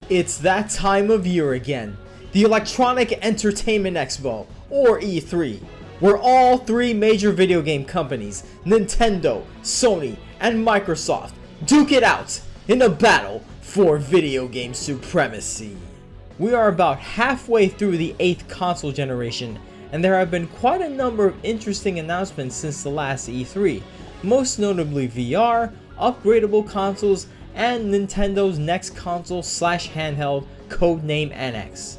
It's that time of year again, the Electronic Entertainment Expo, or E3, where all three major video game companies, Nintendo, Sony, and Microsoft, duke it out in a battle for video game supremacy. We are about halfway through the 8th console generation, and there have been quite a number of interesting announcements since the last E3, most notably VR, upgradable consoles, and Nintendo's next console / handheld, codename NX.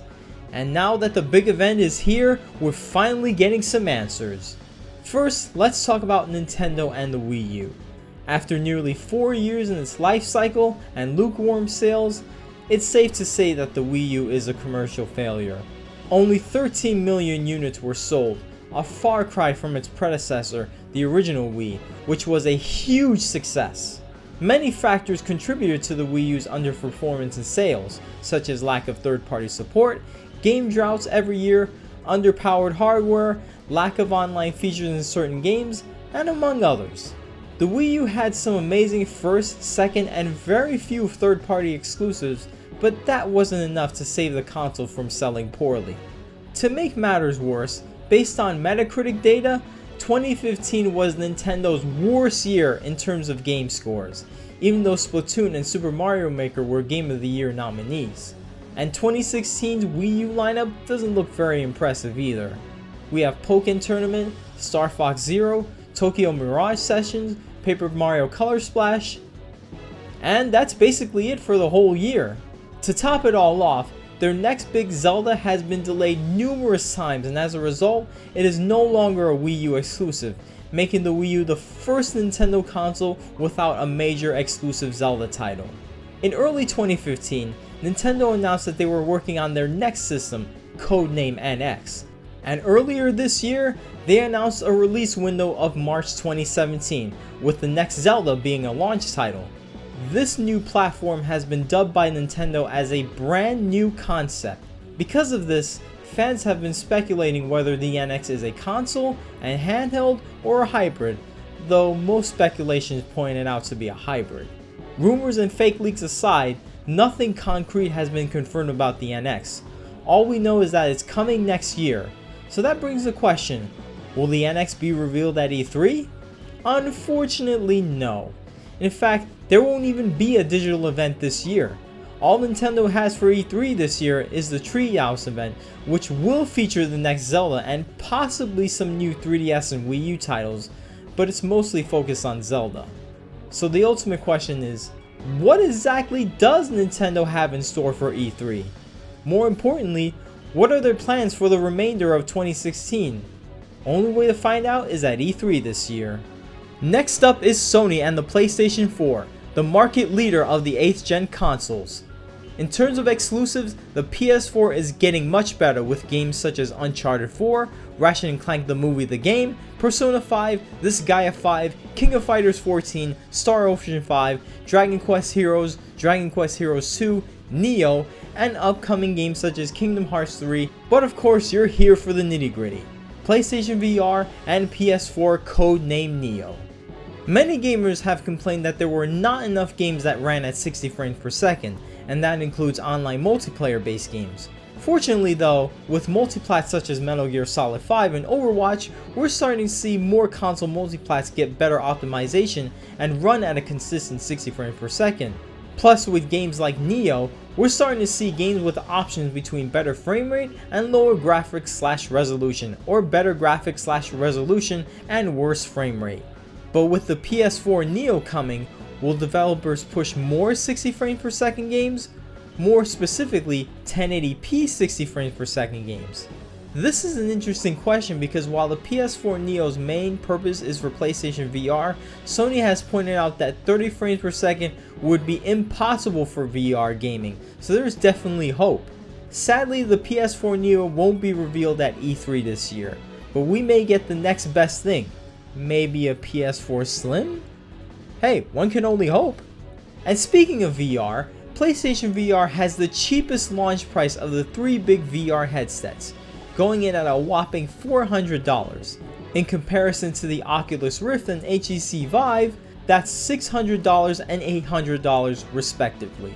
And now that the big event is here, we're finally getting some answers. First, let's talk about Nintendo and the Wii U. After nearly 4 years in its life cycle and lukewarm sales, it's safe to say that the Wii U is a commercial failure. Only 13 million units were sold, a far cry from its predecessor, the original Wii, which was a huge success. Many factors contributed to the Wii U's underperformance in sales, such as lack of third-party support, game droughts every year, underpowered hardware, lack of online features in certain games, and among others. The Wii U had some amazing first, second, and very few third-party exclusives, but that wasn't enough to save the console from selling poorly. To make matters worse, based on Metacritic data, 2015 was Nintendo's worst year in terms of game scores, even though Splatoon and Super Mario Maker were Game of the Year nominees. And 2016's Wii U lineup doesn't look very impressive either. We have Pokken Tournament, Star Fox Zero, Tokyo Mirage Sessions, Paper Mario Color Splash, and that's basically it for the whole year. To top it all off, their next big Zelda has been delayed numerous times, and as a result, it is no longer a Wii U exclusive, making the Wii U the first Nintendo console without a major exclusive Zelda title. In early 2015, Nintendo announced that they were working on their next system, codename NX, and earlier this year, they announced a release window of March 2017, with the next Zelda being a launch title. This new platform has been dubbed by Nintendo as a brand new concept. Because of this, fans have been speculating whether the NX is a console, a handheld, or a hybrid, though most speculations point it out to be a hybrid. Rumors and fake leaks aside, nothing concrete has been confirmed about the NX. All we know is that it's coming next year. So that brings the question, will the NX be revealed at E3? Unfortunately, no. In fact, there won't even be a digital event this year. All Nintendo has for E3 this year is the Treehouse event, which will feature the next Zelda and possibly some new 3DS and Wii U titles, but it's mostly focused on Zelda. So the ultimate question is, what exactly does Nintendo have in store for E3? More importantly, what are their plans for the remainder of 2016? Only way to find out is at E3 this year. Next up is Sony and the PlayStation 4, the market leader of the 8th gen consoles. In terms of exclusives, the PS4 is getting much better with games such as Uncharted 4, Ratchet & Clank the Movie the Game, Persona 5, This Gaia 5, King of Fighters 14, Star Ocean 5, Dragon Quest Heroes, Dragon Quest Heroes 2, Neo, and upcoming games such as Kingdom Hearts 3, but of course you're here for the nitty gritty. PlayStation VR and PS4 codename Neo. Many gamers have complained that there were not enough games that ran at 60 frames per second, and that includes online multiplayer based games. Fortunately though, with multiplats such as Metal Gear Solid 5 and Overwatch, we're starting to see more console multiplats get better optimization and run at a consistent 60 frames per second. Plus with games like Neo, we're starting to see games with options between better frame rate and lower graphics / resolution, or better graphics / resolution and worse frame rate. But with the PS4 Neo coming, will developers push more 60 frames per second games? More specifically, 1080p 60 frames per second games? This is an interesting question because while the PS4 Neo's main purpose is for PlayStation VR, Sony has pointed out that 30 frames per second would be impossible for VR gaming, so there's definitely hope. Sadly, the PS4 Neo won't be revealed at E3 this year, but we may get the next best thing. Maybe a PS4 Slim? Hey, one can only hope. And speaking of VR, PlayStation VR has the cheapest launch price of the 3 big VR headsets, going in at a whopping $400. In comparison to the Oculus Rift and HTC Vive, that's $600 and $800 respectively.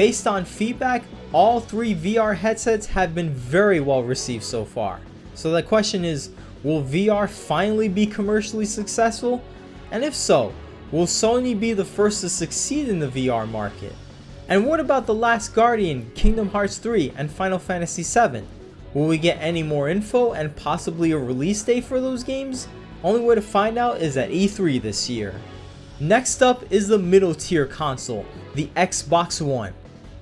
based on feedback, all 3 VR headsets have been very well received so far. So the question is, will VR finally be commercially successful? And if so, will Sony be the first to succeed in the VR market? And what about The Last Guardian, Kingdom Hearts 3, and Final Fantasy 7? Will we get any more info and possibly a release date for those games? Only way to find out is at E3 this year. Next up is the middle tier console, the Xbox One.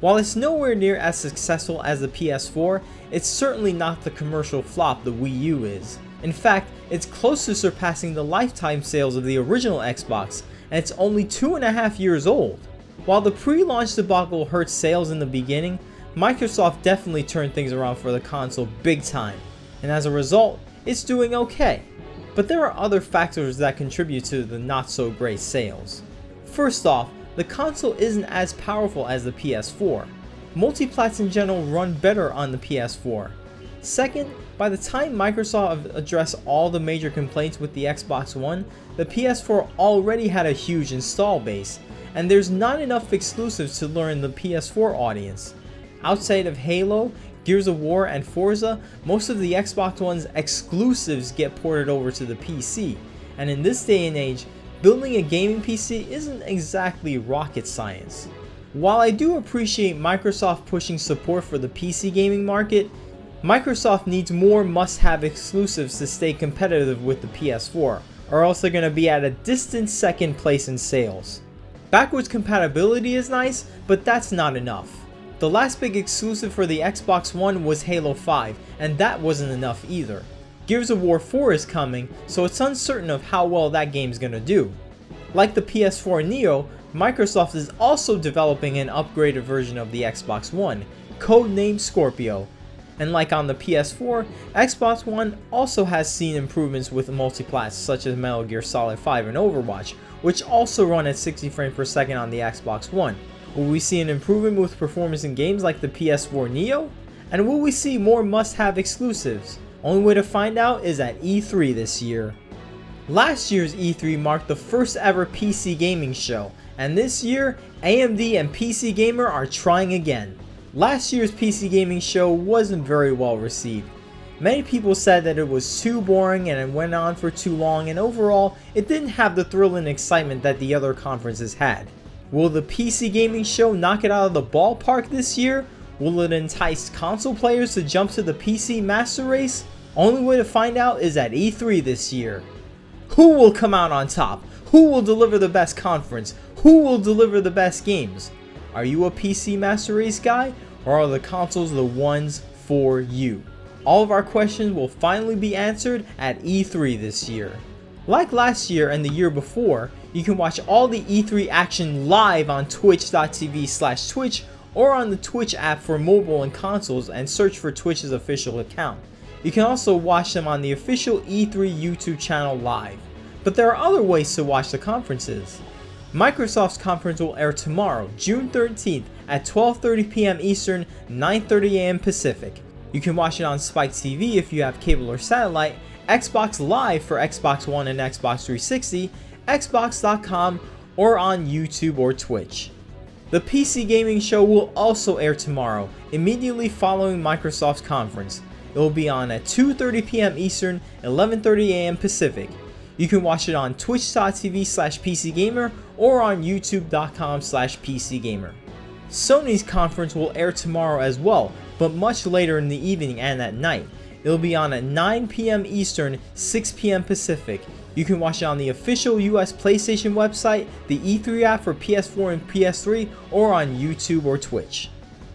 While it's nowhere near as successful as the PS4, it's certainly not the commercial flop the Wii U is. In fact, it's close to surpassing the lifetime sales of the original Xbox, and it's only 2.5 years old. While the pre-launch debacle hurt sales in the beginning, Microsoft definitely turned things around for the console big time, and as a result, it's doing okay. But there are other factors that contribute to the not so great sales. First off, the console isn't as powerful as the PS4. Multiplats in general run better on the PS4. Second, by the time Microsoft addressed all the major complaints with the Xbox One, the PS4 already had a huge install base, and there's not enough exclusives to lure in the PS4 audience. Outside of Halo, Gears of War, and Forza, most of the Xbox One's exclusives get ported over to the PC, and in this day and age, building a gaming PC isn't exactly rocket science. While I do appreciate Microsoft pushing support for the PC gaming market, Microsoft needs more must-have exclusives to stay competitive with the PS4, or else they're going to be at a distant second place in sales. Backwards compatibility is nice, but that's not enough. The last big exclusive for the Xbox One was Halo 5, and that wasn't enough either. Gears of War 4 is coming, so it's uncertain of how well that game's gonna do. Like the PS4 Neo, Microsoft is also developing an upgraded version of the Xbox One, codenamed Scorpio. And like on the PS4, Xbox One also has seen improvements with multiplats such as Metal Gear Solid 5 and Overwatch, which also run at 60 frames per second on the Xbox One. Will we see an improvement with performance in games like the PS4 Neo? And will we see more must-have exclusives? Only way to find out is at E3 this year. Last year's E3 marked the first ever PC gaming show, and this year, AMD and PC Gamer are trying again. Last year's PC gaming show wasn't very well received. Many people said that it was too boring and it went on for too long, and overall, it didn't have the thrill and excitement that the other conferences had. Will the PC gaming show knock it out of the ballpark this year? Will it entice console players to jump to the PC master race? Only way to find out is at E3 this year. Who will come out on top? Who will deliver the best conference? Who will deliver the best games? Are you a PC master race guy, or are the consoles the ones for you? All of our questions will finally be answered at E3 this year. Like last year and the year before, you can watch all the E3 action live on twitch.tv/twitch or on the Twitch app for mobile and consoles, and search for Twitch's official account. You can also watch them on the official E3 YouTube channel live. But there are other ways to watch the conferences. Microsoft's conference will air tomorrow, June 13th at 12:30 PM Eastern, 9:30 AM Pacific. You can watch it on Spike TV if you have cable or satellite, Xbox Live for Xbox One and Xbox 360, Xbox.com, or on YouTube or Twitch. The PC gaming show will also air tomorrow, immediately following Microsoft's conference. It will be on at 2:30 PM Eastern, 11:30 AM Pacific. You can watch it on twitch.tv/PCGamer or on youtube.com/PCGamer. Sony's conference will air tomorrow as well, but much later in the evening and at night. It will be on at 9 PM Eastern, 6 PM Pacific. You can watch it on the official US PlayStation website, the E3 app for PS4 and PS3, or on YouTube or Twitch.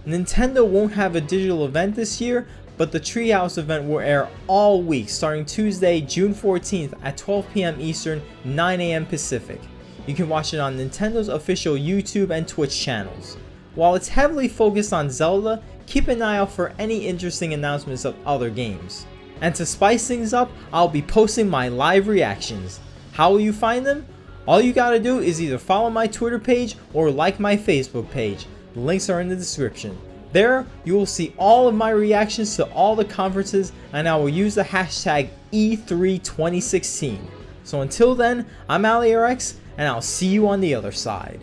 Nintendo won't have a digital event this year, but the Treehouse event will air all week starting Tuesday, June 14th at 12 PM Eastern, 9 AM Pacific. You can watch it on Nintendo's official YouTube and Twitch channels. While it's heavily focused on Zelda, keep an eye out for any interesting announcements of other games. And to spice things up, I'll be posting my live reactions. How will you find them? All you gotta do is either follow my Twitter page or like my Facebook page. The links are in the description. There, you will see all of my reactions to all the conferences, and I will use the hashtag E32016. So until then, I'm Allie-RX, and I'll see you on the other side.